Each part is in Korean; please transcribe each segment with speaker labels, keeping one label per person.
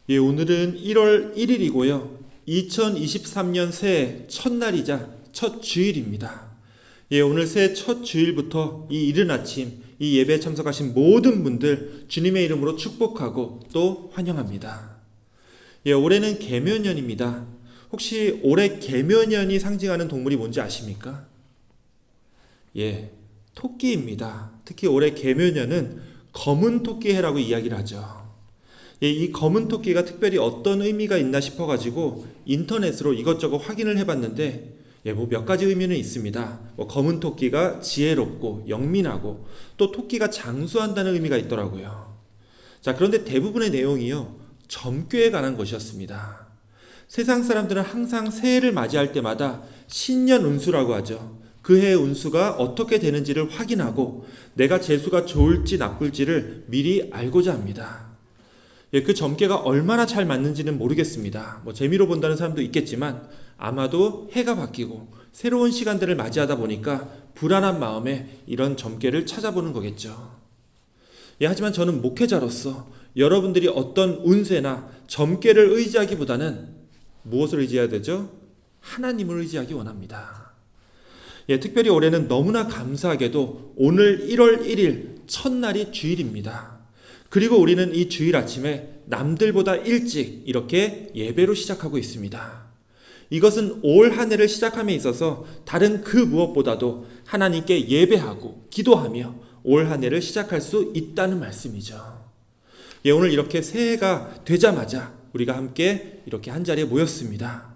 Speaker 1: 예, 오늘은 1월 1일이고요. 2023년 새해 첫날이자 첫 주일입니다. 예, 오늘 새해 첫 주일부터 이 이른 아침 이 예배에 참석하신 모든 분들 주님의 이름으로 축복하고 또 환영합니다. 예, 올해는 개묘년입니다. 혹시 올해 개묘년이 상징하는 동물이 뭔지 아십니까? 예, 토끼입니다. 특히 올해 개묘년은 검은 토끼해라고 이야기를 하죠. 예, 이 검은 토끼가 특별히 어떤 의미가 있나 싶어가지고 인터넷으로 이것저것 확인을 해봤는데 뭐 몇 가지 의미는 있습니다. 검은 토끼가 지혜롭고 영민하고 또 토끼가 장수한다는 의미가 있더라고요. 자, 그런데 대부분의 내용이요, 점괘에 관한 것이었습니다. 세상 사람들은 항상 새해를 맞이할 때마다 신년 운수라고 하죠. 그 해의 운수가 어떻게 되는지를 확인하고 내가 재수가 좋을지 나쁠지를 미리 알고자 합니다. 예, 그 점괘가 얼마나 잘 맞는지는 모르겠습니다. 재미로 본다는 사람도 있겠지만 아마도 해가 바뀌고 새로운 시간들을 맞이하다 보니까 불안한 마음에 이런 점괘를 찾아보는 거겠죠. 예, 하지만 저는 목회자로서 여러분들이 어떤 운세나 점괘를 의지하기보다는 무엇을 의지해야 되죠? 하나님을 의지하기 원합니다. 예, 특별히 올해는 너무나 감사하게도 오늘 1월 1일 첫날이 주일입니다. 그리고 우리는 이 주일 아침에 남들보다 일찍 이렇게 예배로 시작하고 있습니다. 이것은 올 한 해를 시작함에 있어서 다른 그 무엇보다도 하나님께 예배하고 기도하며 올 한 해를 시작할 수 있다는 말씀이죠. 예, 오늘 이렇게 새해가 되자마자 우리가 함께 이렇게 한자리에 모였습니다.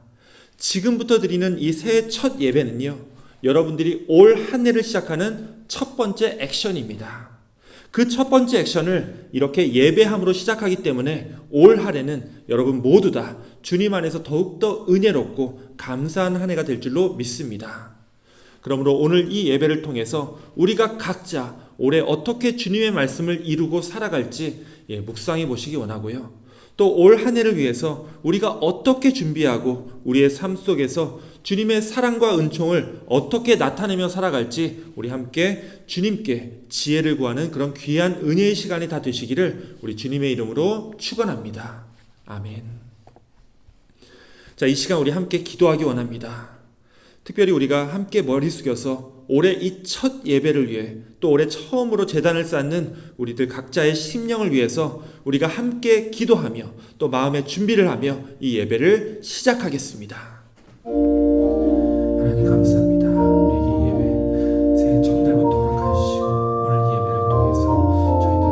Speaker 1: 지금부터 드리는 이 새해 첫 예배는요, 여러분들이 올 한 해를 시작하는 첫 번째 액션입니다. 그 첫 번째 액션을 이렇게 예배함으로 시작하기 때문에 올 한 해는 여러분 모두 다 주님 안에서 더욱더 은혜롭고 감사한 한 해가 될 줄로 믿습니다. 그러므로 오늘 이 예배를 통해서 우리가 각자 올해 어떻게 주님의 말씀을 이루고 살아갈지 묵상해 보시기 원하고요. 또 올 한 해를 위해서 우리가 어떻게 준비하고 우리의 삶 속에서 주님의 사랑과 은총을 어떻게 나타내며 살아갈지 우리 함께 주님께 지혜를 구하는 그런 귀한 은혜의 시간이 다 되시기를 우리 주님의 이름으로 축원합니다. 아멘. 자, 이 시간 우리 함께 기도하기 원합니다. 특별히 우리가 함께 머리 숙여서 올해 이 첫 예배를 위해 또 올해 처음으로 제단을 쌓는 우리들 각자의 심령을 위해서 우리가 함께 기도하며 또 마음의 준비를 하며 이 예배를 시작하겠습니다. 하나님 감사합니다. 우리에게 이 예배 새해 첫날부터 허락하시고 오늘 이 예배를 통해서 저희들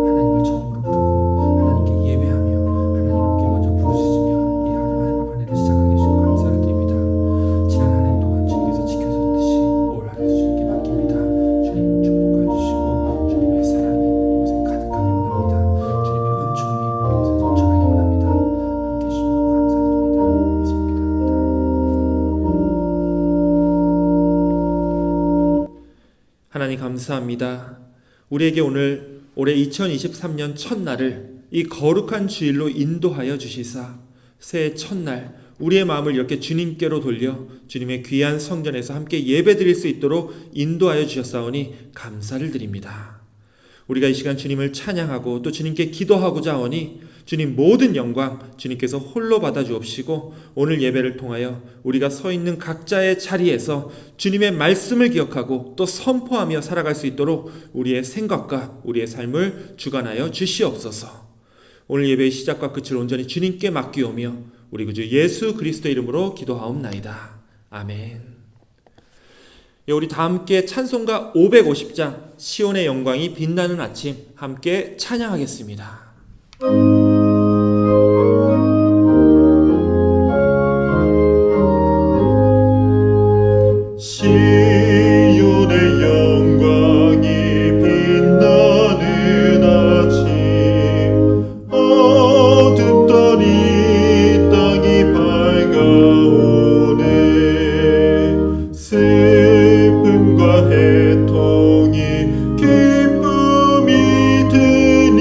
Speaker 1: 하나님을 처음으로 부르고 하나님께 예배하며 하나님께 먼저 부르짖으며 이 한 해를 시작하게 해주시고 감사를 드립니다. 지난 한 해 동안 주님께서 지켜주셨듯이 올 한 해도 주님께 맡깁니다. 주님 축복해 주시고 주님의 사랑이 이곳에 가득하게 원합니다. 주님의 은총이 이곳에 넘쳐나게 원합니다. 함께 해주시는 거 감사드립니다. 예수님 기도합니다. 하나님 감사합니다. 우리에게 오늘 올해 2023년 첫날을 이 거룩한 주일로 인도하여 주시사 새해 첫날 우리의 마음을 이렇게 주님께로 돌려 주님의 귀한 성전에서 함께 예배드릴 수 있도록 인도하여 주셨사오니 감사를 드립니다. 우리가 이 시간 주님을 찬양하고 또 주님께 기도하고자 하오니 주님 모든 영광 주님께서 홀로 받아주옵시고 오늘 예배를 통하여 우리가 서 있는 각자의 자리에서 주님의 말씀을 기억하고 또 선포하며 살아갈 수 있도록 우리의 생각과 우리의 삶을 주관하여 주시옵소서. 오늘 예배의 시작과 끝을 온전히 주님께 맡기오며 우리 구주 예수 그리스도 이름으로 기도하옵나이다. 아멘. 우리 다 함께 찬송가 550장 시온의 영광이 빛나는 아침 함께 찬양하겠습니다.
Speaker 2: 시온의 영광이 빛나는 아침 어둡던 이 땅이 밝아오네 슬픔과 해통이 기쁨이 드니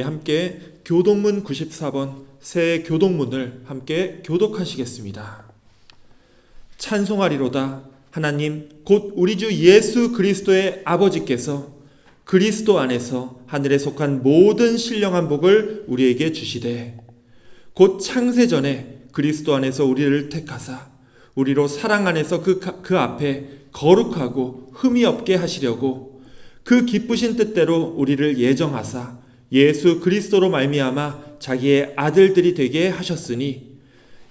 Speaker 1: 함께 교독문 94번 새 교독문을 함께 교독하시겠습니다. 찬송하리로다. 하나님 곧 우리 주 예수 그리스도의 아버지께서 그리스도 안에서 하늘에 속한 모든 신령한 복을 우리에게 주시되 곧 창세전에 그리스도 안에서 우리를 택하사 우리로 사랑 안에서 그 앞에 거룩하고 흠이 없게 하시려고 그 기쁘신 뜻대로 우리를 예정하사 예수 그리스도로 말미암아 자기의 아들들이 되게 하셨으니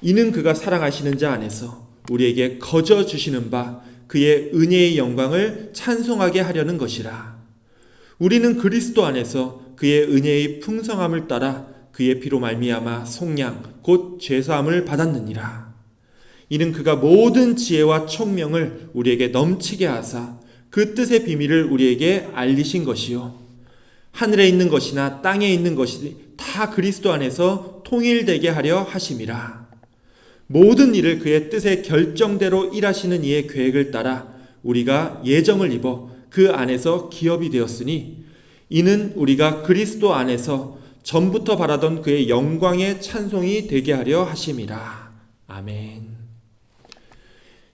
Speaker 1: 이는 그가 사랑하시는 자 안에서 우리에게 거저 주시는 바 그의 은혜의 영광을 찬송하게 하려는 것이라. 우리는 그리스도 안에서 그의 은혜의 풍성함을 따라 그의 피로 말미암아 속량 곧 죄사함을 받았느니라. 이는 그가 모든 지혜와 총명을 우리에게 넘치게 하사 그 뜻의 비밀을 우리에게 알리신 것이요 하늘에 있는 것이나 땅에 있는 것이 다 그리스도 안에서 통일되게 하려 하심이라. 모든 일을 그의 뜻의 결정대로 일하시는 이의 계획을 따라 우리가 예정을 입어 그 안에서 기업이 되었으니 이는 우리가 그리스도 안에서 전부터 바라던 그의 영광의 찬송이 되게 하려 하심이라. 아멘.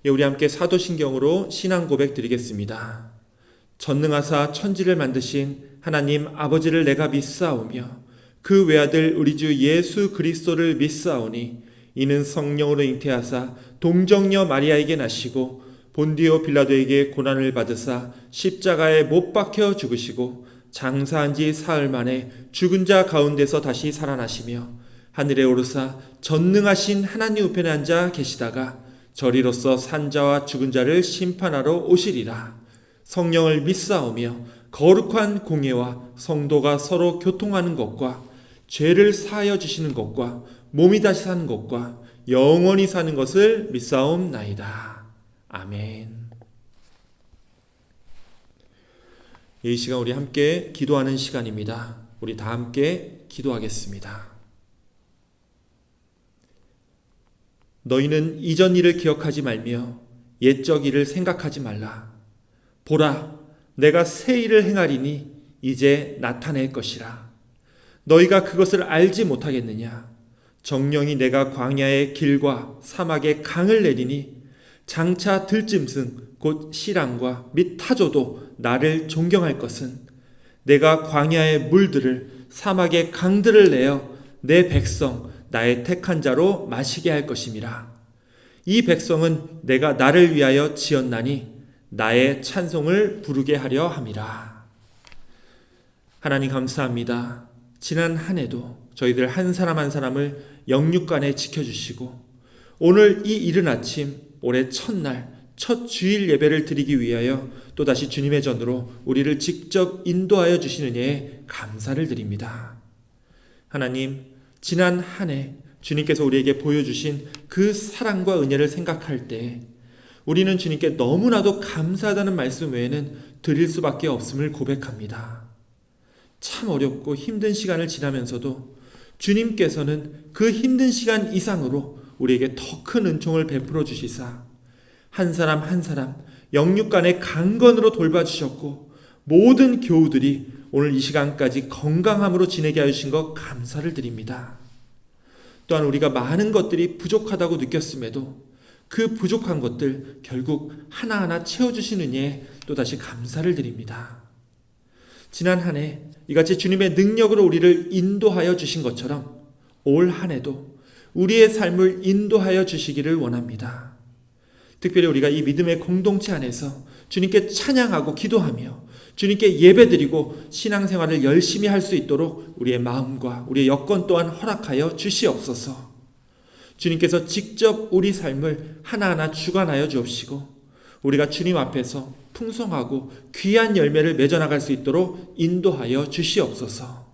Speaker 1: 우리 함께 사도신경으로 신앙 고백 드리겠습니다. 전능하사 천지를 만드신 하나님 아버지를 내가 믿사오며 그 외아들 우리 주 예수 그리스도를 믿사오니 이는 성령으로 잉태하사 동정녀 마리아에게 나시고 본디오 빌라도에게 고난을 받으사 십자가에 못 박혀 죽으시고 장사한 지 사흘 만에 죽은 자 가운데서 다시 살아나시며 하늘에 오르사 전능하신 하나님 우편에 앉아 계시다가 저리로서 산자와 죽은 자를 심판하러 오시리라. 성령을 믿사오며 거룩한 공예와 성도가 서로 교통하는 것과 죄를 사하여 주시는 것과 몸이 다시 사는 것과 영원히 사는 것을 믿사옵나이다. 아멘. 이 시간 우리 함께 기도하는 시간입니다. 우리 다 함께 기도하겠습니다. 너희는 이전 일을 기억하지 말며 옛적 일을 생각하지 말라. 보라, 내가 새 일을 행하리니 이제 나타낼 것이라. 너희가 그것을 알지 못하겠느냐? 정령이 내가 광야의 길과 사막의 강을 내리니 장차 들짐승 곧 시랑과 및 타조도 나를 존경할 것은 내가 광야의 물들을 사막의 강들을 내어 내 백성 나의 택한 자로 마시게 할 것임이라. 이 백성은 내가 나를 위하여 지었나니 나의 찬송을 부르게 하려 함이라. 하나님 감사합니다. 지난 한 해도 저희들 한 사람 한 사람을 영육간에 지켜주시고 오늘 이 이른 아침 올해 첫날 첫 주일 예배를 드리기 위하여 또다시 주님의 전으로 우리를 직접 인도하여 주시는 예에 감사를 드립니다. 하나님, 지난 한 해 주님께서 우리에게 보여주신 그 사랑과 은혜를 생각할 때 우리는 주님께 너무나도 감사하다는 말씀 외에는 드릴 수밖에 없음을 고백합니다. 참 어렵고 힘든 시간을 지나면서도 주님께서는 그 힘든 시간 이상으로 우리에게 더 큰 은총을 베풀어 주시사 한 사람 한 사람 영육간에 강건으로 돌봐주셨고 모든 교우들이 오늘 이 시간까지 건강함으로 지내게 하신 것 감사를 드립니다. 또한 우리가 많은 것들이 부족하다고 느꼈음에도 그 부족한 것들 결국 하나하나 채워주시는 이에 또다시 감사를 드립니다. 지난 한 해 이같이 주님의 능력으로 우리를 인도하여 주신 것처럼 올 한 해도 우리의 삶을 인도하여 주시기를 원합니다. 특별히 우리가 이 믿음의 공동체 안에서 주님께 찬양하고 기도하며 주님께 예배드리고 신앙생활을 열심히 할 수 있도록 우리의 마음과 우리의 여건 또한 허락하여 주시옵소서. 주님께서 직접 우리 삶을 하나하나 주관하여 주옵시고 우리가 주님 앞에서 풍성하고 귀한 열매를 맺어나갈 수 있도록 인도하여 주시옵소서.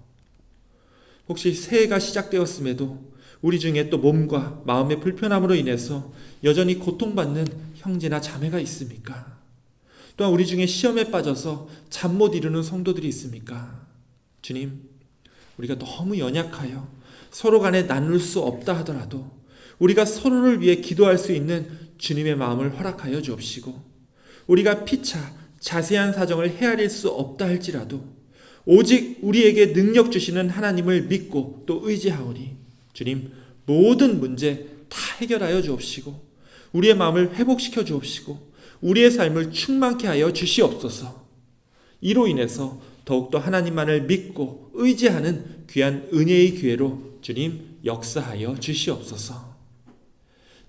Speaker 1: 혹시 새해가 시작되었음에도 우리 중에 또 몸과 마음의 불편함으로 인해서 여전히 고통받는 형제나 자매가 있습니까? 또한 우리 중에 시험에 빠져서 잠 못 이루는 성도들이 있습니까? 주님, 우리가 너무 연약하여 서로 간에 나눌 수 없다 하더라도 우리가 서로를 위해 기도할 수 있는 주님의 마음을 허락하여 주옵시고 우리가 피차 자세한 사정을 헤아릴 수 없다 할지라도 오직 우리에게 능력 주시는 하나님을 믿고 또 의지하오니 주님 모든 문제 다 해결하여 주옵시고 우리의 마음을 회복시켜 주옵시고 우리의 삶을 충만케 하여 주시옵소서. 이로 인해서 더욱더 하나님만을 믿고 의지하는 귀한 은혜의 기회로 주님 역사하여 주시옵소서.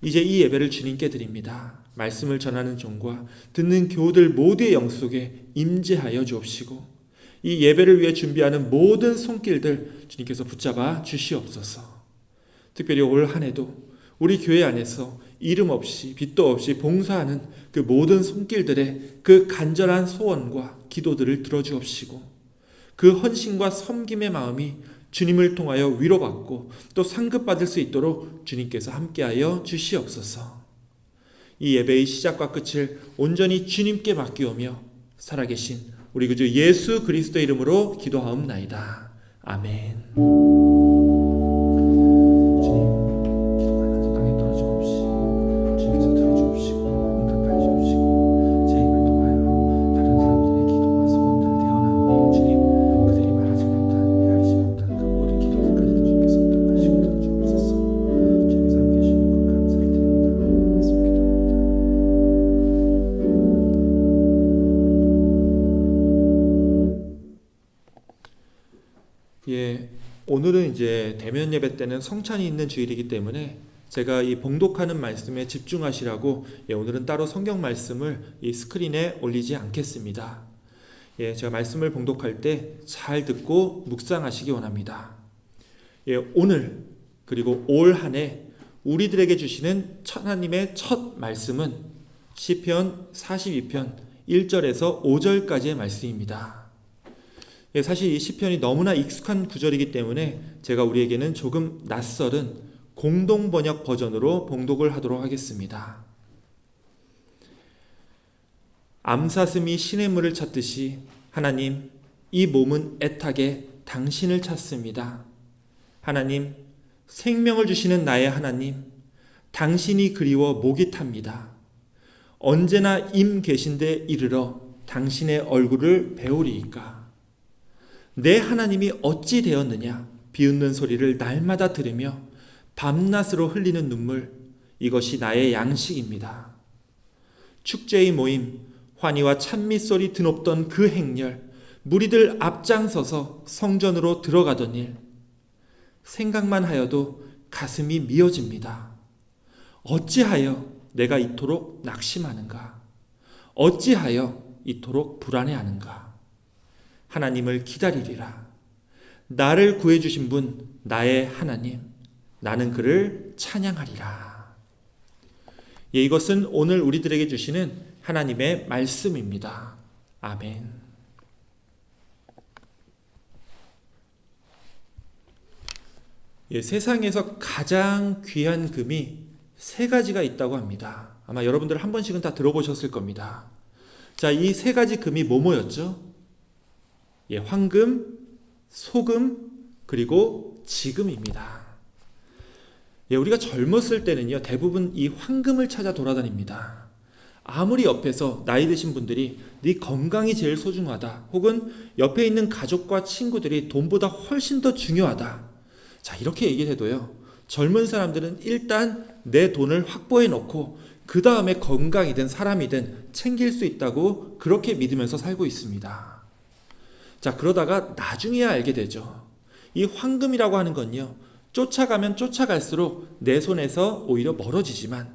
Speaker 1: 이제 이 예배를 주님께 드립니다. 말씀을 전하는 종과 듣는 교우들 모두의 영 속에 임재하여 주옵시고 이 예배를 위해 준비하는 모든 손길들 주님께서 붙잡아 주시옵소서. 특별히 올 한 해도 우리 교회 안에서 이름 없이 빚도 없이 봉사하는 그 모든 손길들의 그 간절한 소원과 기도들을 들어주옵시고 그 헌신과 섬김의 마음이 주님을 통하여 위로받고 또 상급받을 수 있도록 주님께서 함께하여 주시옵소서. 이 예배의 시작과 끝을 온전히 주님께 맡기오며 살아계신 우리 구주 예수 그리스도의 이름으로 기도하옵나이다. 아멘. 오늘은 이제 대면 예배 때는 성찬이 있는 주일이기 때문에 제가 이 봉독하는 말씀에 집중하시라고 오늘은 따로 성경 말씀을 이 스크린에 올리지 않겠습니다. 제가 말씀을 봉독할 때 잘 듣고 묵상하시기 원합니다. 오늘 그리고 올 한 해 우리들에게 주시는 하나님의 첫 말씀은 시편 42편 1절에서 5절까지의 말씀입니다. 사실 이 시편이 너무나 익숙한 구절이기 때문에 제가 우리에게는 조금 낯설은 공동번역 버전으로 봉독을 하도록 하겠습니다. 암사슴이 시냇물을 찾듯이 하나님, 이 몸은 애타게 당신을 찾습니다. 하나님, 생명을 주시는 나의 하나님, 당신이 그리워 목이 탑니다. 언제나 임 계신데 이르러 당신의 얼굴을 배우리이까. 내 하나님이 어찌 되었느냐. 비웃는 소리를 날마다 들으며 밤낮으로 흘리는 눈물, 이것이 나의 양식입니다. 축제의 모임, 환희와 찬미 소리 드높던 그 행렬, 무리들 앞장서서 성전으로 들어가던 일, 생각만 하여도 가슴이 미어집니다. 어찌하여 내가 이토록 낙심하는가? 어찌하여 이토록 불안해하는가? 하나님을 기다리리라. 나를 구해주신 분, 나의 하나님, 나는 그를 찬양하리라. 이것은 오늘 우리들에게 주시는 하나님의 말씀입니다. 아멘. 세상에서 가장 귀한 금이 세 가지가 있다고 합니다. 아마 여러분들 한 번씩은 다 들어보셨을 겁니다. 자, 이 세 가지 금이 뭐뭐였죠? 황금, 소금, 그리고 지금입니다. 우리가 젊었을 때는요, 대부분 이 황금을 찾아 돌아다닙니다. 아무리 옆에서 나이 드신 분들이 네 건강이 제일 소중하다, 혹은 옆에 있는 가족과 친구들이 돈보다 훨씬 더 중요하다, 자, 이렇게 얘기를 해도요, 젊은 사람들은 일단 내 돈을 확보해 놓고 그 다음에 건강이든 사람이든 챙길 수 있다고 그렇게 믿으면서 살고 있습니다. 자, 그러다가 나중에야 알게 되죠. 이 황금이라고 하는 건요, 쫓아가면 쫓아갈수록 내 손에서 오히려 멀어지지만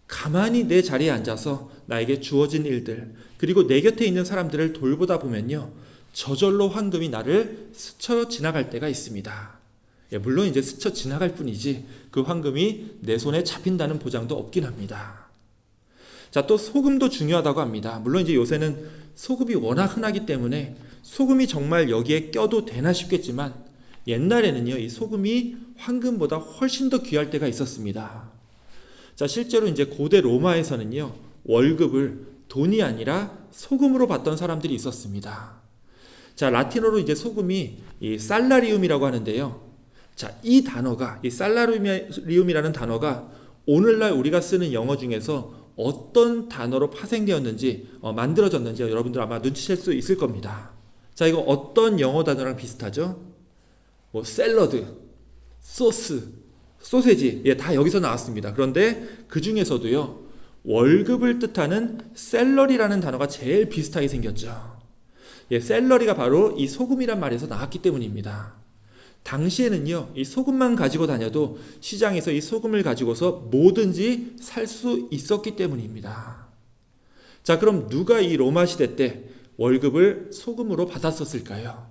Speaker 1: 가만히 내 자리에 앉아서 나에게 주어진 일들, 그리고 내 곁에 있는 사람들을 돌보다 보면요, 저절로 황금이 나를 스쳐 지나갈 때가 있습니다. 물론 이제 스쳐 지나갈 뿐이지 그 황금이 내 손에 잡힌다는 보장도 없긴 합니다. 자, 또 소금도 중요하다고 합니다. 물론 이제 요새는 소금이 워낙 흔하기 때문에 소금이 정말 여기에 껴도 되나 싶겠지만 옛날에는요, 이 소금이 황금보다 훨씬 더 귀할 때가 있었습니다. 자, 실제로 이제 고대 로마에서는요, 월급을 돈이 아니라 소금으로 받던 사람들이 있었습니다. 자, 라틴어로 이제 소금이 이 살라리움이라고 하는데요. 자, 이 단어가, 이 살라리움이라는 단어가 오늘날 우리가 쓰는 영어 중에서 어떤 단어로 파생되었는지, 만들어졌는지 여러분들 아마 눈치챌 수 있을 겁니다. 자, 이거 어떤 영어 단어랑 비슷하죠? 뭐 샐러드, 소스, 소세지, 다 여기서 나왔습니다. 그런데 그 중에서도요, 월급을 뜻하는 샐러리라는 단어가 제일 비슷하게 생겼죠. 샐러리가 바로 이 소금이란 말에서 나왔기 때문입니다. 당시에는요, 이 소금만 가지고 다녀도 시장에서 이 소금을 가지고서 뭐든지 살 수 있었기 때문입니다. 자, 그럼 누가 이 로마 시대 때 월급을 소금으로 받았었을까요?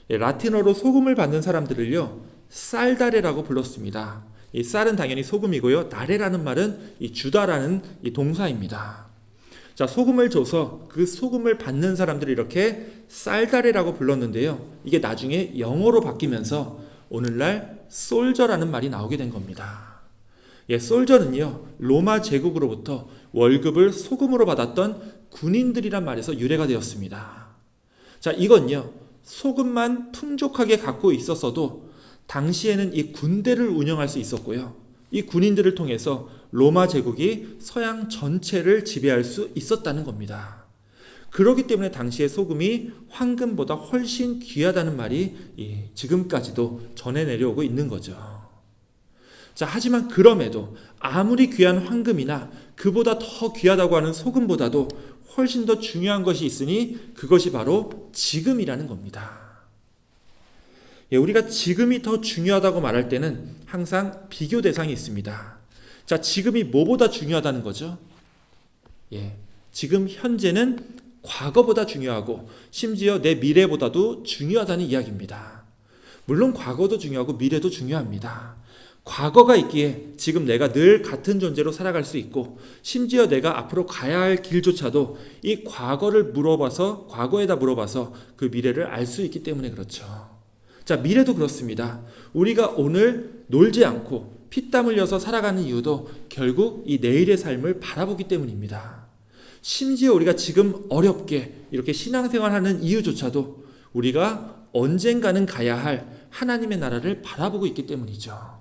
Speaker 1: 라틴어로 소금을 받는 사람들을요, 쌀다레라고 불렀습니다. 이 쌀은 당연히 소금이고요, 다레라는 말은 이 주다라는 이 동사입니다. 자, 소금을 줘서 그 소금을 받는 사람들을 이렇게 쌀다레라고 불렀는데요, 이게 나중에 영어로 바뀌면서 오늘날 솔저라는 말이 나오게 된 겁니다. 솔저는요, 로마 제국으로부터 월급을 소금으로 받았던 군인들이란 말에서 유래가 되었습니다. 자, 이건요, 소금만 풍족하게 갖고 있었어도 당시에는 이 군대를 운영할 수 있었고요, 이 군인들을 통해서 로마 제국이 서양 전체를 지배할 수 있었다는 겁니다. 그렇기 때문에 당시의 소금이 황금보다 훨씬 귀하다는 말이 지금까지도 전해 내려오고 있는 거죠. 자, 하지만 그럼에도 아무리 귀한 황금이나 그보다 더 귀하다고 하는 소금보다도 훨씬 더 중요한 것이 있으니 그것이 바로 지금이라는 겁니다. 우리가 지금이 더 중요하다고 말할 때는 항상 비교 대상이 있습니다. 자, 지금이 뭐보다 중요하다는 거죠? 지금 현재는 과거보다 중요하고 심지어 내 미래보다도 중요하다는 이야기입니다. 물론 과거도 중요하고 미래도 중요합니다. 과거가 있기에 지금 내가 늘 같은 존재로 살아갈 수 있고, 심지어 내가 앞으로 가야 할 길조차도 이 과거에다 물어봐서 그 미래를 알 수 있기 때문에 그렇죠. 자, 미래도 그렇습니다. 우리가 오늘 놀지 않고 피땀 흘려서 살아가는 이유도 결국 이 내일의 삶을 바라보기 때문입니다. 심지어 우리가 지금 어렵게 이렇게 신앙생활하는 이유조차도 우리가 언젠가는 가야 할 하나님의 나라를 바라보고 있기 때문이죠.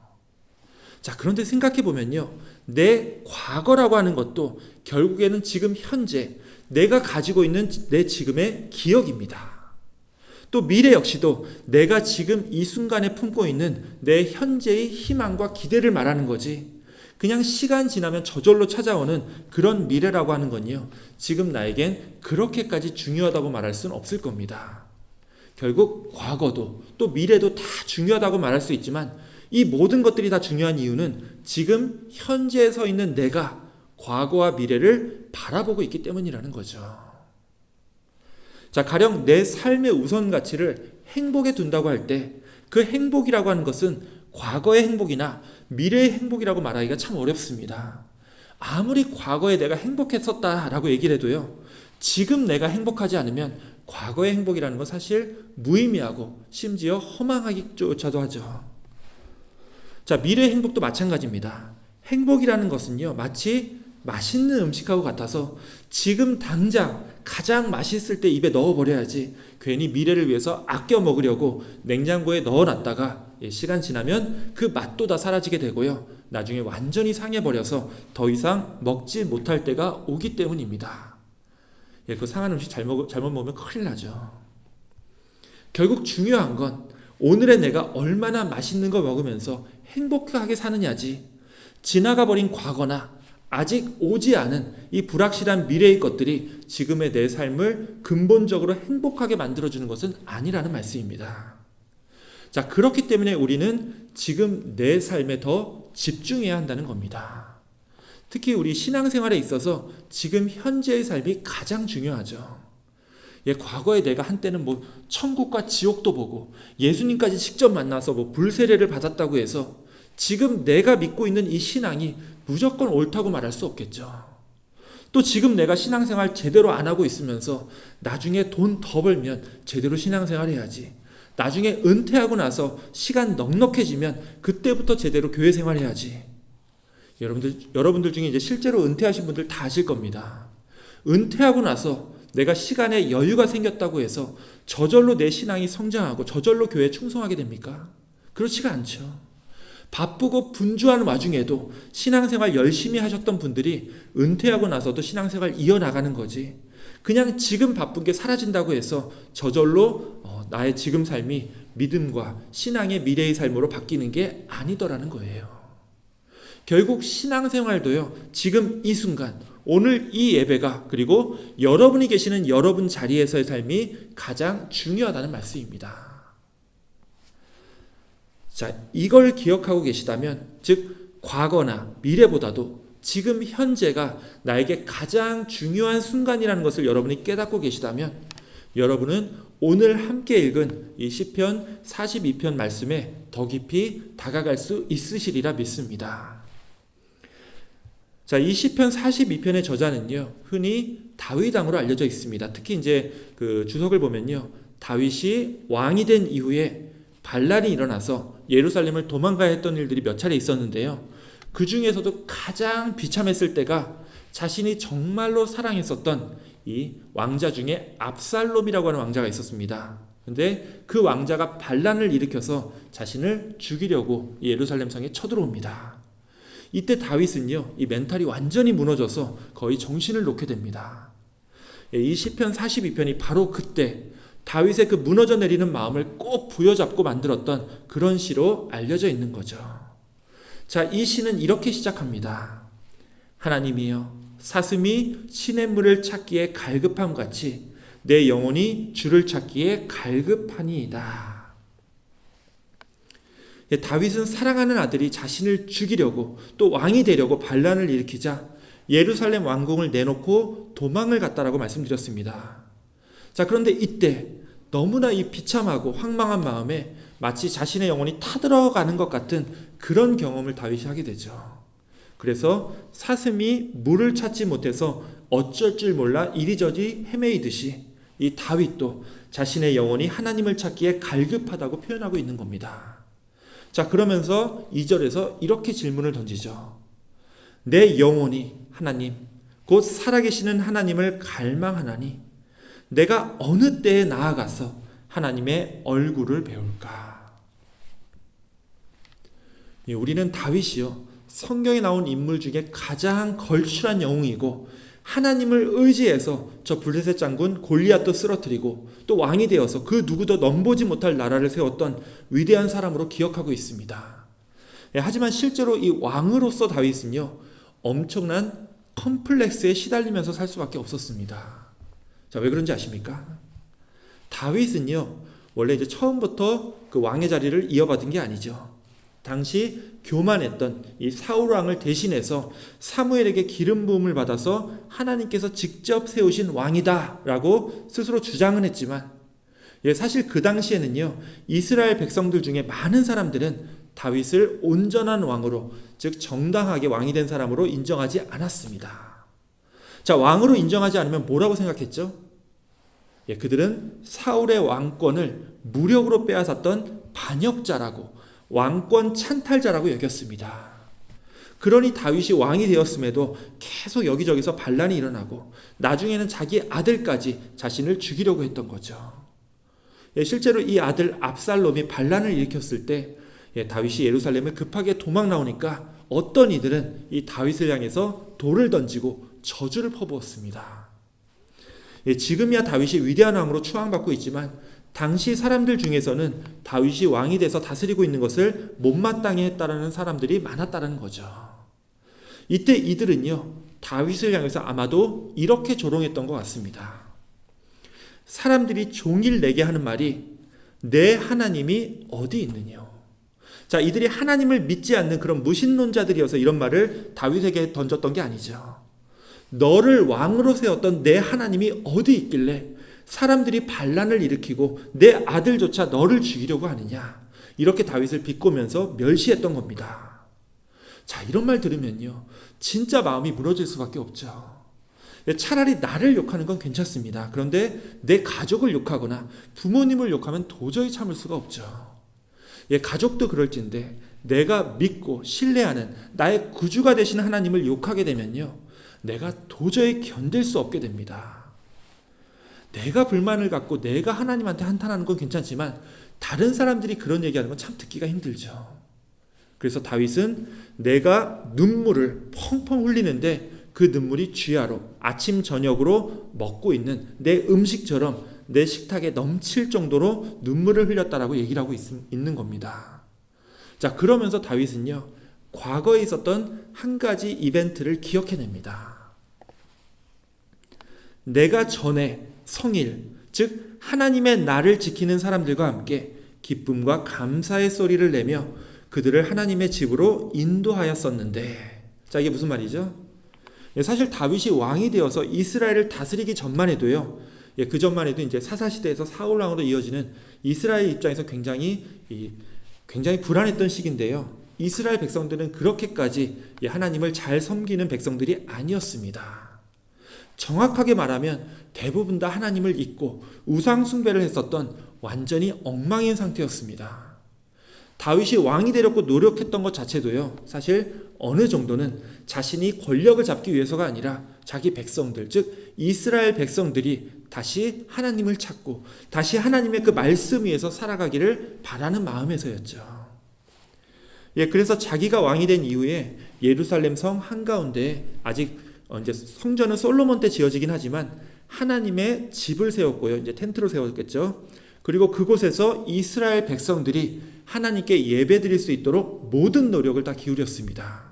Speaker 1: 자, 그런데 생각해 보면요, 내 과거라고 하는 것도 결국에는 지금 현재 내가 가지고 있는 내 지금의 기억입니다. 또 미래 역시도 내가 지금 이 순간에 품고 있는 내 현재의 희망과 기대를 말하는 거지, 그냥 시간 지나면 저절로 찾아오는 그런 미래라고 하는 건요, 지금 나에겐 그렇게까지 중요하다고 말할 수는 없을 겁니다. 결국 과거도 또 미래도 다 중요하다고 말할 수 있지만 이 모든 것들이 다 중요한 이유는 지금 현재에 서 있는 내가 과거와 미래를 바라보고 있기 때문이라는 거죠. 자, 가령 내 삶의 우선 가치를 행복에 둔다고 할 때 그 행복이라고 하는 것은 과거의 행복이나 미래의 행복이라고 말하기가 참 어렵습니다. 아무리 과거에 내가 행복했었다라고 얘기를 해도요, 지금 내가 행복하지 않으면 과거의 행복이라는 건 사실 무의미하고 심지어 허망하기조차도 하죠. 자, 미래의 행복도 마찬가지입니다. 행복이라는 것은요, 마치 맛있는 음식하고 같아서 지금 당장 가장 맛있을 때 입에 넣어버려야지 괜히 미래를 위해서 아껴 먹으려고 냉장고에 넣어놨다가 시간 지나면 그 맛도 다 사라지게 되고요, 나중에 완전히 상해버려서 더 이상 먹지 못할 때가 오기 때문입니다. 그 상한 음식 잘못 먹으면 큰일 나죠. 결국 중요한 건 오늘의 내가 얼마나 맛있는 거 먹으면서 행복하게 사느냐지, 지나가 버린 과거나 아직 오지 않은 이 불확실한 미래의 것들이 지금의 내 삶을 근본적으로 행복하게 만들어주는 것은 아니라는 말씀입니다. 자, 그렇기 때문에 우리는 지금 내 삶에 더 집중해야 한다는 겁니다. 특히 우리 신앙생활에 있어서 지금 현재의 삶이 가장 중요하죠. 과거에 내가 한때는 천국과 지옥도 보고 예수님까지 직접 만나서 불세례를 받았다고 해서 지금 내가 믿고 있는 이 신앙이 무조건 옳다고 말할 수 없겠죠. 또 지금 내가 신앙생활 제대로 안 하고 있으면서 나중에 돈 더 벌면 제대로 신앙생활 해야지, 나중에 은퇴하고 나서 시간 넉넉해지면 그때부터 제대로 교회 생활 해야지. 여러분들 중에 이제 실제로 은퇴하신 분들 다 아실 겁니다. 은퇴하고 나서 내가 시간에 여유가 생겼다고 해서 저절로 내 신앙이 성장하고 저절로 교회에 충성하게 됩니까? 그렇지가 않죠. 바쁘고 분주한 와중에도 신앙생활 열심히 하셨던 분들이 은퇴하고 나서도 신앙생활 이어나가는 거지, 그냥 지금 바쁜 게 사라진다고 해서 저절로 나의 지금 삶이 믿음과 신앙의 미래의 삶으로 바뀌는 게 아니더라는 거예요. 결국 신앙생활도요, 지금 이 순간, 오늘 이 예배가, 그리고 여러분이 계시는 여러분 자리에서의 삶이 가장 중요하다는 말씀입니다. 자, 이걸 기억하고 계시다면, 즉 과거나 미래보다도 지금 현재가 나에게 가장 중요한 순간이라는 것을 여러분이 깨닫고 계시다면, 여러분은 오늘 함께 읽은 이 시편 42편 말씀에 더 깊이 다가갈 수 있으시리라 믿습니다. 자, 이 시편 42편의 저자는요, 흔히 다윗왕으로 알려져 있습니다. 특히 이제 그 주석을 보면요, 다윗이 왕이 된 이후에 반란이 일어나서 예루살렘을 도망가야 했던 일들이 몇 차례 있었는데요, 그 중에서도 가장 비참했을 때가 자신이 정말로 사랑했었던 이 왕자 중에 압살롬이라고 하는 왕자가 있었습니다. 근데 그 왕자가 반란을 일으켜서 자신을 죽이려고 예루살렘 성에 쳐들어옵니다. 이때 다윗은요, 이 멘탈이 완전히 무너져서 거의 정신을 놓게 됩니다. 이 시편 42편이 바로 그때 다윗의 그 무너져 내리는 마음을 꼭 부여잡고 만들었던 그런 시로 알려져 있는 거죠. 자, 이 시는 이렇게 시작합니다. 하나님이여, 사슴이 시냇물을 찾기에 갈급함 같이 내 영혼이 주를 찾기에 갈급하니이다. 다윗은 사랑하는 아들이 자신을 죽이려고 또 왕이 되려고 반란을 일으키자 예루살렘 왕궁을 내놓고 도망을 갔다라고 말씀드렸습니다. 자, 그런데 이때 너무나 이 비참하고 황망한 마음에 마치 자신의 영혼이 타들어가는 것 같은 그런 경험을 다윗이 하게 되죠. 그래서 사슴이 물을 찾지 못해서 어쩔 줄 몰라 이리저리 헤매이듯이 이 다윗도 자신의 영혼이 하나님을 찾기에 갈급하다고 표현하고 있는 겁니다. 자, 그러면서 2절에서 이렇게 질문을 던지죠. 내 영혼이 하나님, 곧 살아계시는 하나님을 갈망하나니 내가 어느 때에 나아가서 하나님의 얼굴을 배울까? 우리는 다윗이요, 성경에 나온 인물 중에 가장 걸출한 영웅이고 하나님을 의지해서 저 블레셋 장군 골리앗도 쓰러뜨리고 또 왕이 되어서 그 누구도 넘보지 못할 나라를 세웠던 위대한 사람으로 기억하고 있습니다. 하지만 실제로 이 왕으로서 다윗은요, 엄청난 컴플렉스에 시달리면서 살 수밖에 없었습니다. 자, 왜 그런지 아십니까? 다윗은요, 원래 이제 처음부터 그 왕의 자리를 이어받은 게 아니죠. 당시 교만했던 이 사울 왕을 대신해서 사무엘에게 기름 부음을 받아서 하나님께서 직접 세우신 왕이다라고 스스로 주장은 했지만, 사실 그 당시에는요, 이스라엘 백성들 중에 많은 사람들은 다윗을 온전한 왕으로, 즉 정당하게 왕이 된 사람으로 인정하지 않았습니다. 자, 왕으로 인정하지 않으면 뭐라고 생각했죠? 그들은 사울의 왕권을 무력으로 빼앗았던 반역자라고, 왕권 찬탈자라고 여겼습니다. 그러니 다윗이 왕이 되었음에도 계속 여기저기서 반란이 일어나고 나중에는 자기 아들까지 자신을 죽이려고 했던 거죠. 실제로 이 아들 압살롬이 반란을 일으켰을 때 다윗이 예루살렘을 급하게 도망 나오니까 어떤 이들은 이 다윗을 향해서 돌을 던지고 저주를 퍼부었습니다. 지금이야 다윗이 위대한 왕으로 추앙받고 있지만 당시 사람들 중에서는 다윗이 왕이 돼서 다스리고 있는 것을 못마땅해 했다라는 사람들이 많았다는 거죠. 이때 이들은요, 다윗을 향해서 아마도 이렇게 조롱했던 것 같습니다. 사람들이 종일 내게 하는 말이 내 하나님이 어디 있느냐. 자, 이들이 하나님을 믿지 않는 그런 무신론자들이어서 이런 말을 다윗에게 던졌던 게 아니죠. 너를 왕으로 세웠던 내 하나님이 어디 있길래 사람들이 반란을 일으키고 내 아들조차 너를 죽이려고 하느냐, 이렇게 다윗을 비꼬면서 멸시했던 겁니다. 자, 이런 말 들으면요, 진짜 마음이 무너질 수밖에 없죠. 차라리 나를 욕하는 건 괜찮습니다. 그런데 내 가족을 욕하거나 부모님을 욕하면 도저히 참을 수가 없죠. 가족도 그럴진데 내가 믿고 신뢰하는 나의 구주가 되신 하나님을 욕하게 되면요, 내가 도저히 견딜 수 없게 됩니다. 내가 불만을 갖고 내가 하나님한테 한탄하는 건 괜찮지만 다른 사람들이 그런 얘기하는 건 참 듣기가 힘들죠. 그래서 다윗은 내가 눈물을 펑펑 흘리는데 그 눈물이 쥐하로 아침 저녁으로 먹고 있는 내 음식처럼 내 식탁에 넘칠 정도로 눈물을 흘렸다라고 얘기를 하고 있는 겁니다. 자, 그러면서 다윗은요, 과거에 있었던 한 가지 이벤트를 기억해냅니다. 내가 전에 성일, 즉 하나님의 나를 지키는 사람들과 함께 기쁨과 감사의 소리를 내며 그들을 하나님의 집으로 인도하였었는데, 자, 이게 무슨 말이죠? 사실 다윗이 왕이 되어서 이스라엘을 다스리기 전만 해도요, 그 전만 해도 이제 사사시대에서 사울왕으로 이어지는 이스라엘 입장에서 굉장히 불안했던 시기인데요. 이스라엘 백성들은 그렇게까지 하나님을 잘 섬기는 백성들이 아니었습니다. 정확하게 말하면 대부분 다 하나님을 잊고 우상 숭배를 했었던 완전히 엉망인 상태였습니다. 다윗이 왕이 되려고 노력했던 것 자체도요, 사실 어느 정도는 자신이 권력을 잡기 위해서가 아니라 자기 백성들, 즉 이스라엘 백성들이 다시 하나님을 찾고 다시 하나님의 그 말씀 위에서 살아가기를 바라는 마음에서였죠. 그래서 자기가 왕이 된 이후에 예루살렘 성 한가운데, 아직 이제 성전은 솔로몬 때 지어지긴 하지만 하나님의 집을 세웠고요. 이제 텐트로 세웠겠죠. 그리고 그곳에서 이스라엘 백성들이 하나님께 예배드릴 수 있도록 모든 노력을 다 기울였습니다.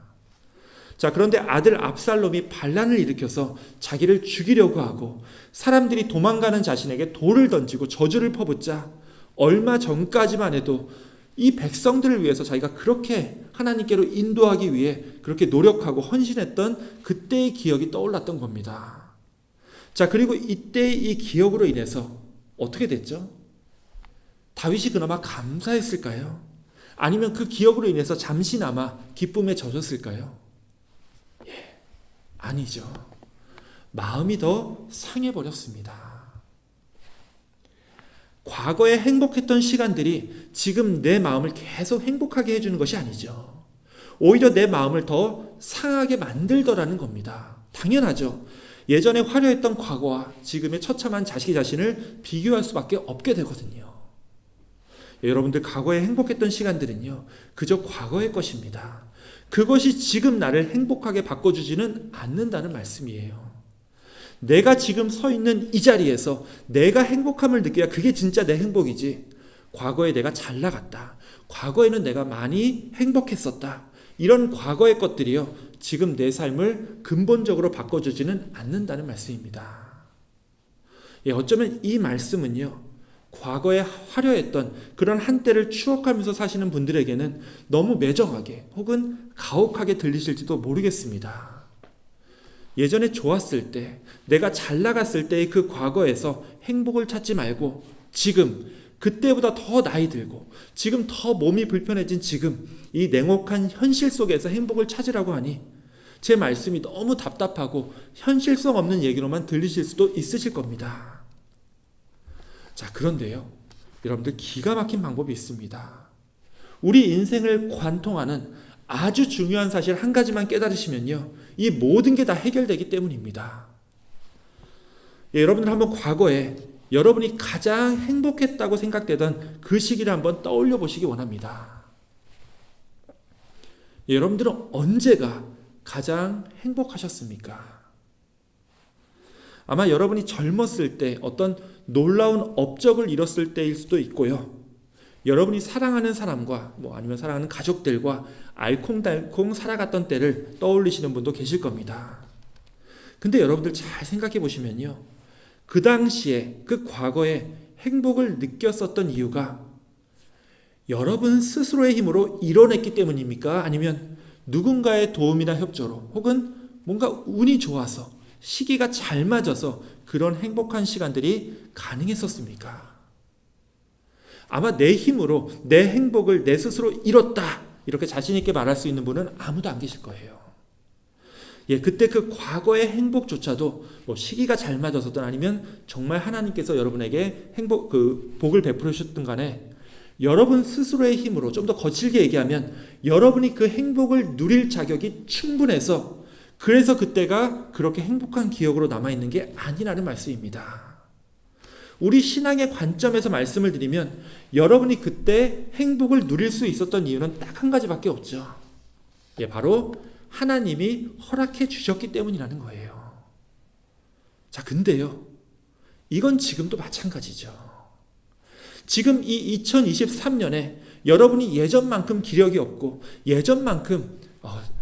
Speaker 1: 자, 그런데 아들 압살롬이 반란을 일으켜서 자기를 죽이려고 하고 사람들이 도망가는 자신에게 돌을 던지고 저주를 퍼붓자 얼마 전까지만 해도 이 백성들을 위해서 자기가 그렇게 하나님께로 인도하기 위해 그렇게 노력하고 헌신했던 그때의 기억이 떠올랐던 겁니다. 자, 그리고 이때의 이 기억으로 인해서 어떻게 됐죠? 다윗이 그나마 감사했을까요? 아니면 그 기억으로 인해서 잠시나마 기쁨에 젖었을까요? 아니죠. 마음이 더 상해버렸습니다. 과거에 행복했던 시간들이 지금 내 마음을 계속 행복하게 해주는 것이 아니죠. 오히려 내 마음을 더 상하게 만들더라는 겁니다. 당연하죠. 예전에 화려했던 과거와 지금의 처참한 자기 자신을 비교할 수밖에 없게 되거든요. 여러분들, 과거에 행복했던 시간들은요, 그저 과거의 것입니다. 그것이 지금 나를 행복하게 바꿔주지는 않는다는 말씀이에요. 내가 지금 서 있는 이 자리에서 내가 행복함을 느껴야 그게 진짜 내 행복이지, 과거에 내가 잘 나갔다, 과거에는 내가 많이 행복했었다, 이런 과거의 것들이요, 지금 내 삶을 근본적으로 바꿔주지는 않는다는 말씀입니다. 어쩌면 이 말씀은요, 과거에 화려했던 그런 한때를 추억하면서 사시는 분들에게는 너무 매정하게 혹은 가혹하게 들리실지도 모르겠습니다. 예전에 좋았을 때, 내가 잘 나갔을 때의 그 과거에서 행복을 찾지 말고 지금, 그때보다 더 나이 들고 지금 더 몸이 불편해진 지금, 이 냉혹한 현실 속에서 행복을 찾으라고 하니 제 말씀이 너무 답답하고 현실성 없는 얘기로만 들리실 수도 있으실 겁니다. 자, 그런데요, 여러분들, 기가 막힌 방법이 있습니다. 우리 인생을 관통하는 아주 중요한 사실 한 가지만 깨달으시면요, 이 모든 게 다 해결되기 때문입니다. 여러분들 한번 과거에 여러분이 가장 행복했다고 생각되던 그 시기를 한번 떠올려 보시기 원합니다. 여러분들은 언제가 가장 행복하셨습니까? 아마 여러분이 젊었을 때 어떤 놀라운 업적을 이뤘을 때일 수도 있고요. 여러분이 사랑하는 사람과 아니면 사랑하는 가족들과 알콩달콩 살아갔던 때를 떠올리시는 분도 계실 겁니다. 근데 여러분들 잘 생각해 보시면요, 그 당시에, 그 과거에 행복을 느꼈었던 이유가 여러분 스스로의 힘으로 이뤄냈기 때문입니까? 아니면 누군가의 도움이나 협조로, 혹은 뭔가 운이 좋아서 시기가 잘 맞아서 그런 행복한 시간들이 가능했었습니까? 아마 내 힘으로 내 행복을 내 스스로 이뤘다, 이렇게 자신 있게 말할 수 있는 분은 아무도 안 계실 거예요. 그때 그 과거의 행복조차도 시기가 잘 맞아서든 아니면 정말 하나님께서 여러분에게 복을 베풀어 주셨든 간에 여러분 스스로의 힘으로, 좀 더 거칠게 얘기하면 여러분이 그 행복을 누릴 자격이 충분해서, 그래서 그때가 그렇게 행복한 기억으로 남아있는 게 아니라는 말씀입니다. 우리 신앙의 관점에서 말씀을 드리면 여러분이 그때 행복을 누릴 수 있었던 이유는 딱 한 가지밖에 없죠. 바로 하나님이 허락해 주셨기 때문이라는 거예요. 자, 근데요, 이건 지금도 마찬가지죠. 지금 이 2023년에 여러분이 예전만큼 기력이 없고 예전만큼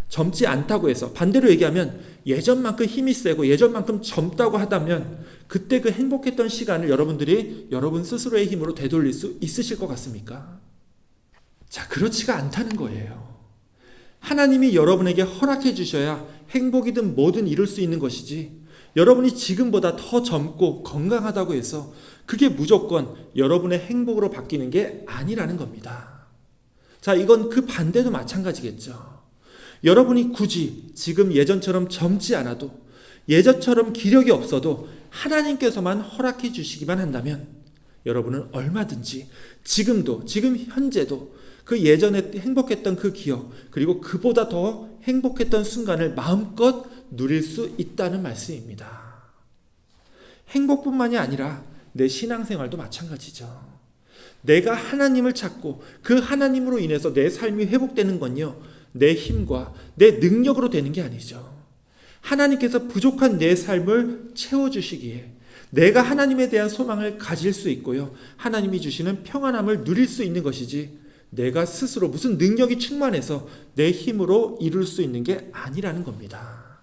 Speaker 1: 젊지 않다고 해서, 반대로 얘기하면 예전만큼 힘이 세고 예전만큼 젊다고 하다면 그때 그 행복했던 시간을 여러분들이 여러분 스스로의 힘으로 되돌릴 수 있으실 것 같습니까? 자, 그렇지가 않다는 거예요. 하나님이 여러분에게 허락해 주셔야 행복이든 뭐든 이룰 수 있는 것이지, 여러분이 지금보다 더 젊고 건강하다고 해서 그게 무조건 여러분의 행복으로 바뀌는 게 아니라는 겁니다. 자, 이건 그 반대도 마찬가지겠죠. 여러분이 굳이 지금 예전처럼 젊지 않아도, 예전처럼 기력이 없어도 하나님께서만 허락해 주시기만 한다면 여러분은 얼마든지 지금 현재도 그 예전에 행복했던 그 기억, 그리고 그보다 더 행복했던 순간을 마음껏 누릴 수 있다는 말씀입니다. 행복뿐만이 아니라 내 신앙생활도 마찬가지죠. 내가 하나님을 찾고 그 하나님으로 인해서 내 삶이 회복되는 건요, 내 힘과 내 능력으로 되는 게 아니죠. 하나님께서 부족한 내 삶을 채워주시기에 내가 하나님에 대한 소망을 가질 수 있고요, 하나님이 주시는 평안함을 누릴 수 있는 것이지, 내가 스스로 무슨 능력이 충만해서 내 힘으로 이룰 수 있는 게 아니라는 겁니다.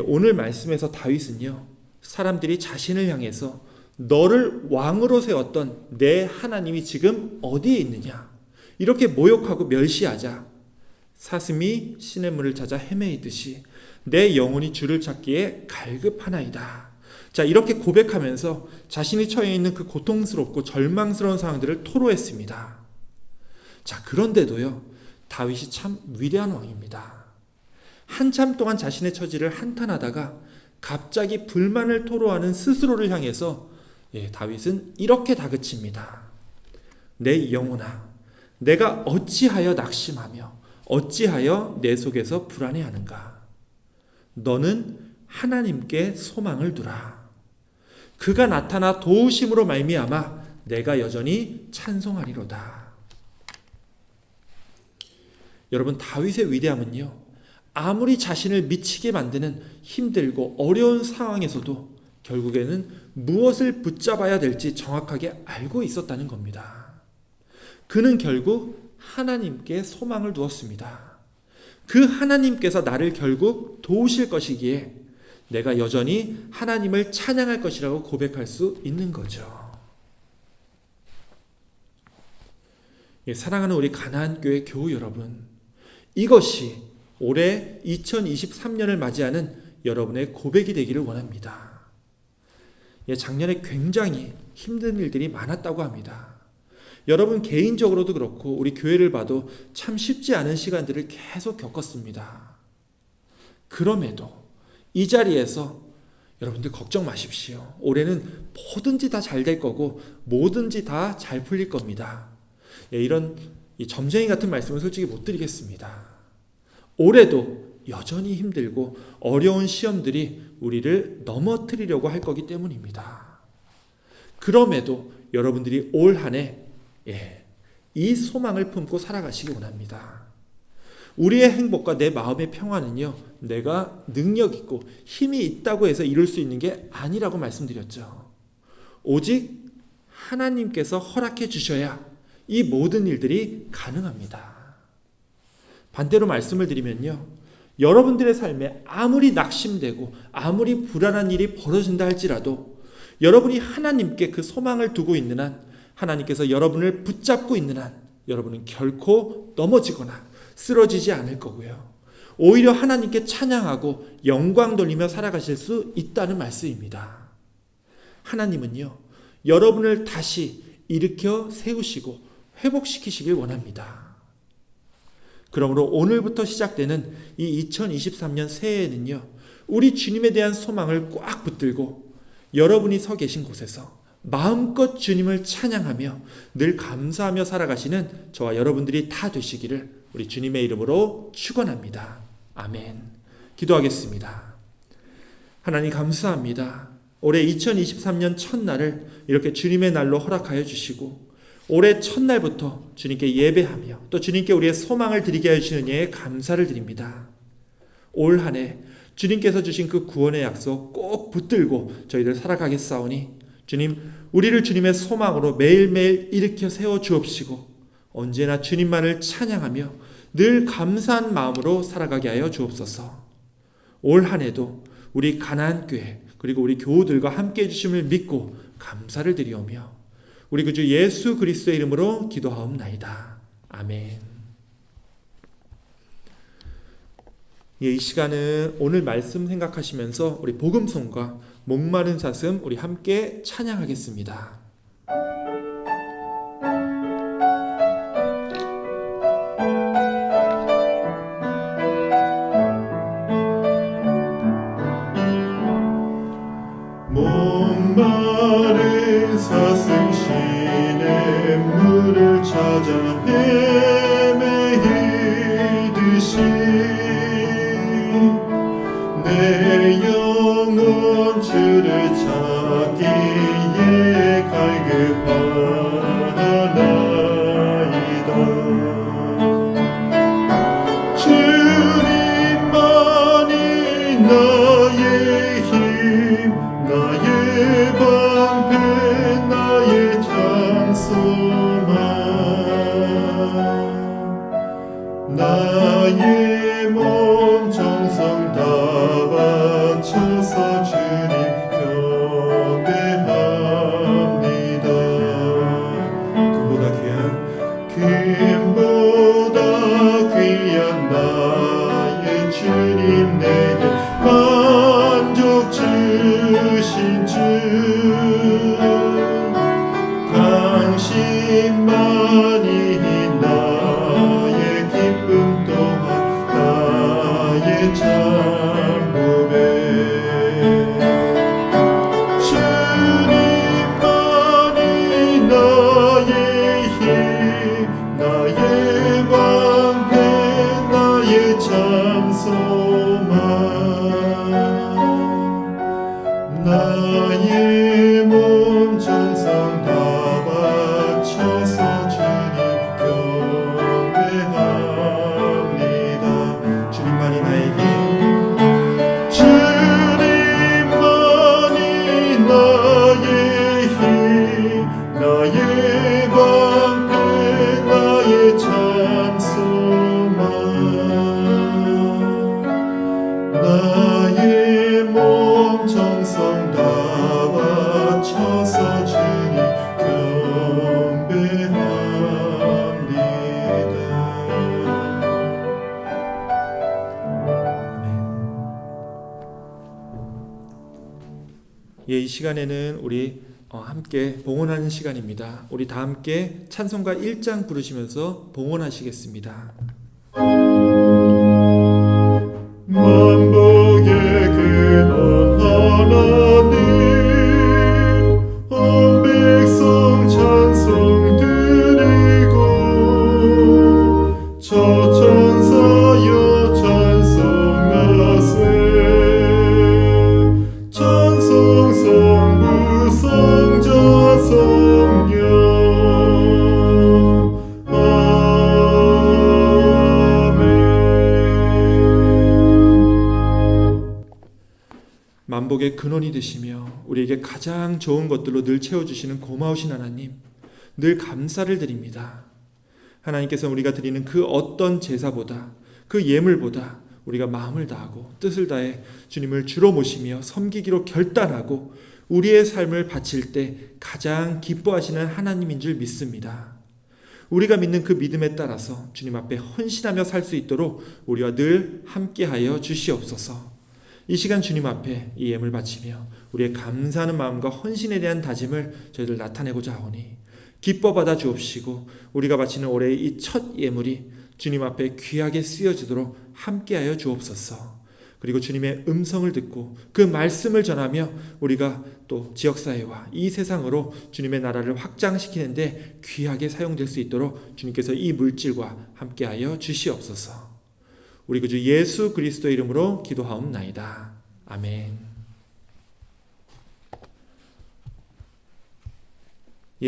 Speaker 1: 오늘 말씀에서 다윗은요, 사람들이 자신을 향해서 너를 왕으로 세웠던 내 하나님이 지금 어디에 있느냐, 이렇게 모욕하고 멸시하자 사슴이 시냇물을 찾아 헤매이듯이 내 영혼이 주를 찾기에 갈급하나이다. 자, 이렇게 고백하면서 자신이 처해 있는 그 고통스럽고 절망스러운 상황들을 토로했습니다. 자, 그런데도요, 다윗이 참 위대한 왕입니다. 한참 동안 자신의 처지를 한탄하다가 갑자기 불만을 토로하는 스스로를 향해서 다윗은 이렇게 다그칩니다. 내 영혼아, 내가 어찌하여 낙심하며 어찌하여 내 속에서 불안해하는가? 너는 하나님께 소망을 두라. 그가 나타나 도우심으로 말미암아 내가 여전히 찬송하리로다. 여러분, 다윗의 위대함은요, 아무리 자신을 미치게 만드는 힘들고 어려운 상황에서도 결국에는 무엇을 붙잡아야 될지 정확하게 알고 있었다는 겁니다. 그는 결국 하나님께 소망을 두었습니다. 그 하나님께서 나를 결국 도우실 것이기에 내가 여전히 하나님을 찬양할 것이라고 고백할 수 있는 거죠. 사랑하는 우리 가나안교회 교우 여러분, 이것이 올해 2023년을 맞이하는 여러분의 고백이 되기를 원합니다. 작년에 굉장히 힘든 일들이 많았다고 합니다. 여러분 개인적으로도 그렇고 우리 교회를 봐도 참 쉽지 않은 시간들을 계속 겪었습니다. 그럼에도 이 자리에서 여러분들 걱정 마십시오. 올해는 뭐든지 다 잘 될 거고 뭐든지 다 잘 풀릴 겁니다. 이런 점쟁이 같은 말씀을 솔직히 못 드리겠습니다. 올해도 여전히 힘들고 어려운 시험들이 우리를 넘어뜨리려고 할 거기 때문입니다. 그럼에도 여러분들이 올 한 해 이 소망을 품고 살아가시기 원합니다. 우리의 행복과 내 마음의 평안은요, 내가 능력 있고 힘이 있다고 해서 이룰 수 있는 게 아니라고 말씀드렸죠. 오직 하나님께서 허락해 주셔야 이 모든 일들이 가능합니다. 반대로 말씀을 드리면요, 여러분들의 삶에 아무리 낙심되고 아무리 불안한 일이 벌어진다 할지라도 여러분이 하나님께 그 소망을 두고 있는 한, 하나님께서 여러분을 붙잡고 있는 한 여러분은 결코 넘어지거나 쓰러지지 않을 거고요, 오히려 하나님께 찬양하고 영광 돌리며 살아가실 수 있다는 말씀입니다. 하나님은요, 여러분을 다시 일으켜 세우시고 회복시키시길 원합니다. 그러므로 오늘부터 시작되는 이 2023년 새해에는요, 우리 주님에 대한 소망을 꽉 붙들고 여러분이 서 계신 곳에서 마음껏 주님을 찬양하며 늘 감사하며 살아가시는 저와 여러분들이 다 되시기를 우리 주님의 이름으로 축원합니다. 아멘. 기도하겠습니다. 하나님 감사합니다. 올해 2023년 첫날을 이렇게 주님의 날로 허락하여 주시고 올해 첫날부터 주님께 예배하며 또 주님께 우리의 소망을 드리게 해주시는 예에 감사를 드립니다. 올 한 해 주님께서 주신 그 구원의 약속 꼭 붙들고 저희들 살아가겠사오니 주님, 우리를 주님의 소망으로 매일매일 일으켜 세워 주옵시고 언제나 주님만을 찬양하며 늘 감사한 마음으로 살아가게 하여 주옵소서. 올 한 해도 우리 가나안교회 그리고 우리 교우들과 함께해 주심을 믿고 감사를 드리오며 우리 구주 예수 그리스도의 이름으로 기도하옵나이다. 아멘. 이 시간은 오늘 말씀 생각하시면서 우리 복음송과 목마른 사슴 우리 함께 찬양하겠습니다.
Speaker 2: 목마른 사슴 시내 물을 찾아 헤매이듯이 내 영혼 주를 찾기에 갈급하나이다. 주님만이 나의 힘 나의 방패 나의 장소만 나의 몸 정성 다 바쳐서 주님 경배합니다. 금보다 귀한 나의 주님 내게 만족 주신 주 당신만이 나의 기쁨 또한 나의 참보배 주님만이 나의 힘 나의 방패 나의 장소만 나의 몸 정성 다 바쳐서 주님 경배합니다. 주님만이 나의 힘 주님만이 나의 힘 나의 방패 나의 장소만 나의 몸 정성 다 바쳐서 주님 경배합니다.
Speaker 1: 이 시간에는 우리 함께 봉헌하는 시간입니다. 우리 다 함께 찬송가 1장 부르시면서 봉헌하시겠습니다.
Speaker 2: 만복의 근원 하나님 온 백성 찬송 드리고 저천사여 찬송하세 찬송 성부 성자 성령
Speaker 1: 만복의 근원이 되시며 우리에게 가장 좋은 것들로 늘 채워주시는 고마우신 하나님, 늘 감사를 드립니다. 하나님께서 우리가 드리는 그 어떤 제사보다 그 예물보다 우리가 마음을 다하고 뜻을 다해 주님을 주로 모시며 섬기기로 결단하고 우리의 삶을 바칠 때 가장 기뻐하시는 하나님인 줄 믿습니다. 우리가 믿는 그 믿음에 따라서 주님 앞에 헌신하며 살 수 있도록 우리와 늘 함께하여 주시옵소서. 이 시간 주님 앞에 이 예물 바치며 우리의 감사하는 마음과 헌신에 대한 다짐을 저희들 나타내고자 하오니 기뻐 받아 주옵시고 우리가 바치는 올해의 이 첫 예물이 주님 앞에 귀하게 쓰여지도록 함께하여 주옵소서. 그리고 주님의 음성을 듣고 그 말씀을 전하며 우리가 또 지역사회와 이 세상으로 주님의 나라를 확장시키는데 귀하게 사용될 수 있도록 주님께서 이 물질과 함께하여 주시옵소서. 우리 구주 예수 그리스도 이름으로 기도하옵나이다. 아멘.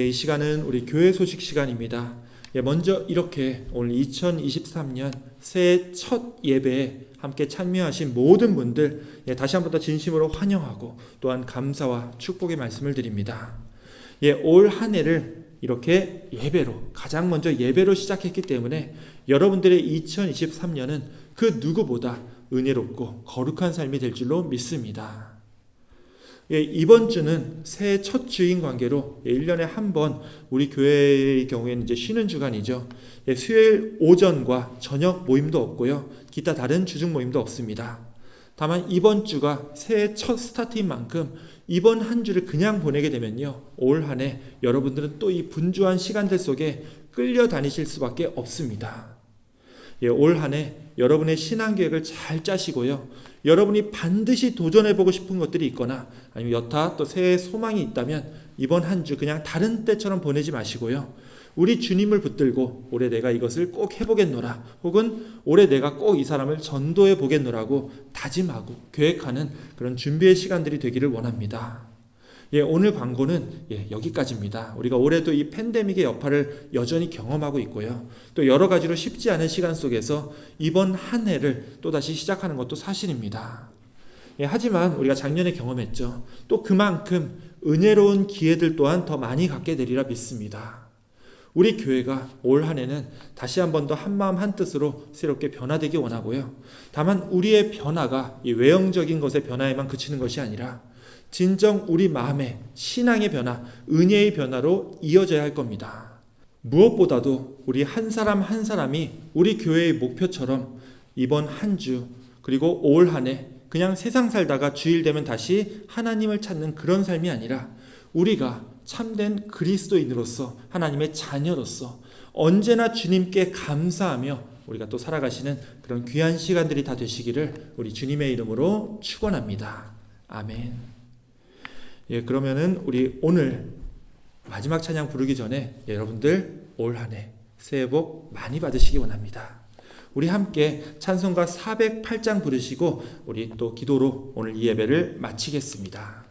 Speaker 1: 이 시간은 우리 교회 소식 시간입니다. 먼저 이렇게 오늘 2023년 새해 첫 예배에 함께 참여하신 모든 분들 다시 한 번 더 진심으로 환영하고 또한 감사와 축복의 말씀을 드립니다. 올 한 해를 이렇게 예배로, 가장 먼저 예배로 시작했기 때문에 여러분들의 2023년은 그 누구보다 은혜롭고 거룩한 삶이 될 줄로 믿습니다. 이번 주는 새해 첫 주인 관계로 1년에 한 번 우리 교회의 경우에는 이제 쉬는 주간이죠. 수요일 오전과 저녁 모임도 없고요. 기타 다른 주중 모임도 없습니다. 다만 이번 주가 새해 첫 스타트인 만큼 이번 한 주를 그냥 보내게 되면요, 올 한 해 여러분들은 또 이 분주한 시간들 속에 끌려다니실 수밖에 없습니다. 올 한 해 여러분의 신앙 계획을 잘 짜시고요, 여러분이 반드시 도전해보고 싶은 것들이 있거나 아니면 여타 또 새해 소망이 있다면 이번 한 주 그냥 다른 때처럼 보내지 마시고요, 우리 주님을 붙들고 올해 내가 이것을 꼭 해보겠노라, 혹은 올해 내가 꼭 이 사람을 전도해 보겠노라고 다짐하고 계획하는 그런 준비의 시간들이 되기를 원합니다. 오늘 광고는 여기까지입니다. 우리가 올해도 이 팬데믹의 여파를 여전히 경험하고 있고요, 또 여러 가지로 쉽지 않은 시간 속에서 이번 한 해를 또다시 시작하는 것도 사실입니다. 하지만 우리가 작년에 경험했죠. 또 그만큼 은혜로운 기회들 또한 더 많이 갖게 되리라 믿습니다. 우리 교회가 올 한 해는 다시 한 번 더 한마음 한뜻으로 새롭게 변화되기 원하고요, 다만 우리의 변화가 이 외형적인 것의 변화에만 그치는 것이 아니라 진정 우리 마음의 신앙의 변화, 은혜의 변화로 이어져야 할 겁니다. 무엇보다도 우리 한 사람 한 사람이 우리 교회의 목표처럼 이번 한 주 그리고 올 한 해 그냥 세상 살다가 주일 되면 다시 하나님을 찾는 그런 삶이 아니라 우리가 참된 그리스도인으로서 하나님의 자녀로서 언제나 주님께 감사하며 우리가 또 살아가시는 그런 귀한 시간들이 다 되시기를 우리 주님의 이름으로 축원합니다. 아멘. 그러면은 우리 오늘 마지막 찬양 부르기 전에 여러분들 올 한 해 새해 복 많이 받으시기 원합니다. 우리 함께 찬송가 408장 부르시고 우리 또 기도로 오늘 이 예배를 마치겠습니다.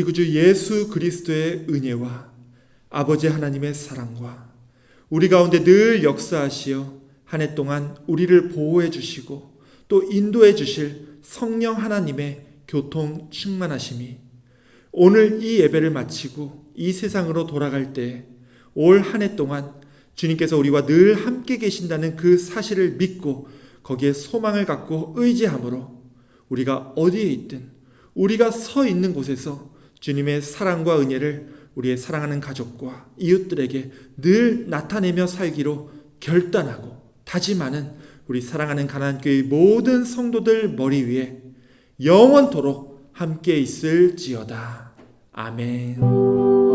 Speaker 1: 구주 예수 그리스도의 은혜와 아버지 하나님의 사랑과 우리 가운데 늘 역사하시어 한 해 동안 우리를 보호해 주시고 또 인도해 주실 성령 하나님의 교통 충만하심이 오늘 이 예배를 마치고 이 세상으로 돌아갈 때 올 한 해 동안 주님께서 우리와 늘 함께 계신다는 그 사실을 믿고 거기에 소망을 갖고 의지함으로 우리가 어디에 있든 우리가 서 있는 곳에서 주님의 사랑과 은혜를 우리의 사랑하는 가족과 이웃들에게 늘 나타내며 살기로 결단하고 다짐하는 우리 사랑하는 가나안교회의 모든 성도들 머리 위에 영원토록 함께 있을지어다. 아멘.